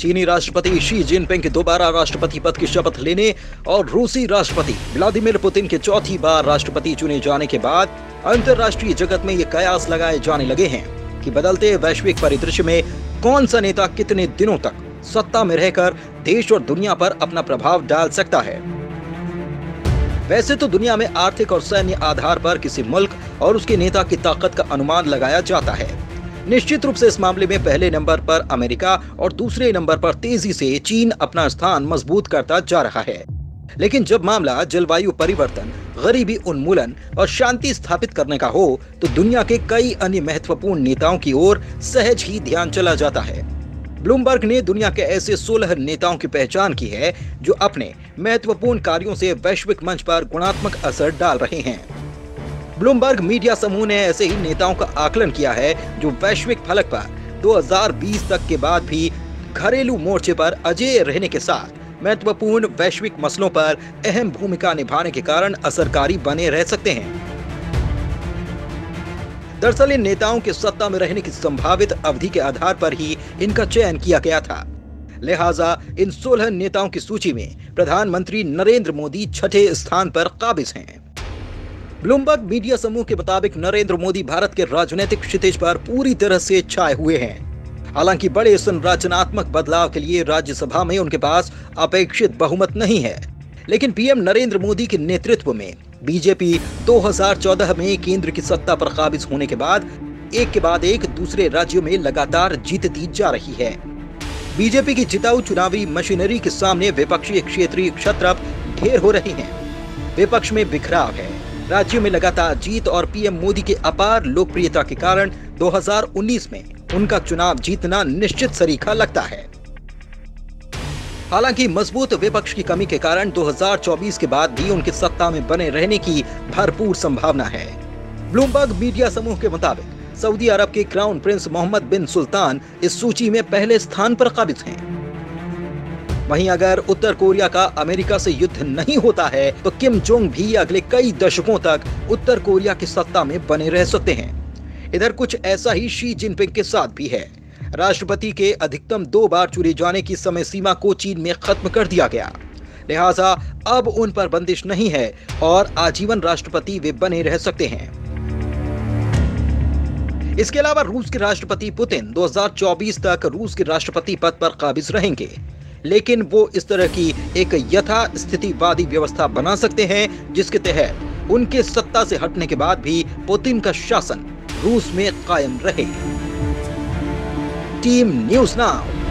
चीनी राष्ट्रपति Xi Jinping के दोबारा राष्ट्रपति पद की शपथ लेने और रूसी राष्ट्रपति व्लादिमीर पुतिन के चौथी बार राष्ट्रपति चुने जाने के बाद अंतर्राष्ट्रीय जगत में ये कयास लगाए जाने लगे हैं कि बदलते वैश्विक परिदृश्य में कौन सा नेता कितने दिनों तक सत्ता में रहकर देश और दुनिया पर अपना प्रभाव डाल सकता है। वैसे तो दुनिया में आर्थिक और सैन्य आधार पर किसी मुल्क और उसके नेता की ताकत का अनुमान लगाया जाता है। निश्चित रूप से इस मामले में पहले नंबर पर अमेरिका और दूसरे नंबर पर तेजी से चीन अपना स्थान मजबूत करता जा रहा है। लेकिन जब मामला जलवायु परिवर्तन, गरीबी उन्मूलन और शांति स्थापित करने का हो तो दुनिया के कई अन्य महत्वपूर्ण नेताओं की ओर सहज ही ध्यान चला जाता है। ब्लूमबर्ग ने दुनिया के ऐसे 16 नेताओं की पहचान की है जो अपने महत्वपूर्ण कार्यों से वैश्विक मंच पर गुणात्मक असर डाल रहे हैं। ब्लूमबर्ग मीडिया समूह ने ऐसे ही नेताओं का आकलन किया है जो वैश्विक फलक पर 2020 तक के बाद भी घरेलू मोर्चे पर अजेय रहने के साथ महत्वपूर्ण वैश्विक मसलों पर अहम भूमिका निभाने के कारण असरकारी बने रह सकते हैं। दरअसल इन नेताओं के सत्ता में रहने की संभावित अवधि के आधार पर ही इनका चयन किया गया था। लिहाजा इन 16 नेताओं की सूची में प्रधानमंत्री नरेंद्र मोदी छठे स्थान पर काबिज हैं। ब्लूमबर्ग मीडिया समूह के मुताबिक नरेंद्र मोदी भारत के राजनीतिक क्षितिज पर पूरी तरह से छाए हुए हैं। हालांकि बड़े संरचनात्मक बदलाव के लिए राज्यसभा में उनके पास अपेक्षित बहुमत नहीं है, लेकिन पीएम नरेंद्र मोदी के नेतृत्व में बीजेपी 2014 में केंद्र की सत्ता पर काबिज होने के बाद एक के बाद एक दूसरे राज्यों में लगातार जीतती जा रही है। बीजेपी की जिताऊ चुनावी मशीनरी के सामने विपक्षी क्षेत्रीय क्षत्रप ढेर हो रही हैं। विपक्ष में बिखराव है, राज्यों में लगातार जीत और पीएम मोदी के अपार लोकप्रियता के कारण 2019 में उनका चुनाव जीतना निश्चित सरीखा लगता है। हालांकि मजबूत विपक्ष की कमी के कारण 2024 के बाद भी उनके सत्ता में बने रहने की भरपूर संभावना है। ब्लूमबर्ग मीडिया समूह के मुताबिक सऊदी अरब के क्राउन प्रिंस मोहम्मद बिन सुल्तान इस सूची में पहले स्थान पर काबिज हैं। वहीं अगर उत्तर कोरिया का अमेरिका से युद्ध नहीं होता है तो किम जोंग भी अगले कई दशकों तक उत्तर कोरिया की सत्ता में बने रह सकते हैं। इधर कुछ ऐसा ही शी जिनपिंग के साथ भी है। राष्ट्रपति के अधिकतम 2 बार चुने जाने की समय सीमा को चीन में खत्म कर दिया गया, लिहाजा अब उन पर बंदिश नहीं है और आजीवन राष्ट्रपति वे बने रह सकते हैं। इसके अलावा रूस के राष्ट्रपति पुतिन 2024 तक रूस के राष्ट्रपति पद पर काबिज रहेंगे, लेकिन वो इस तरह की एक यथास्थितिवादी व्यवस्था बना सकते हैं जिसके तहत उनके सत्ता से हटने के बाद भी पुतिन का शासन रूस में कायम रहे। Team news now.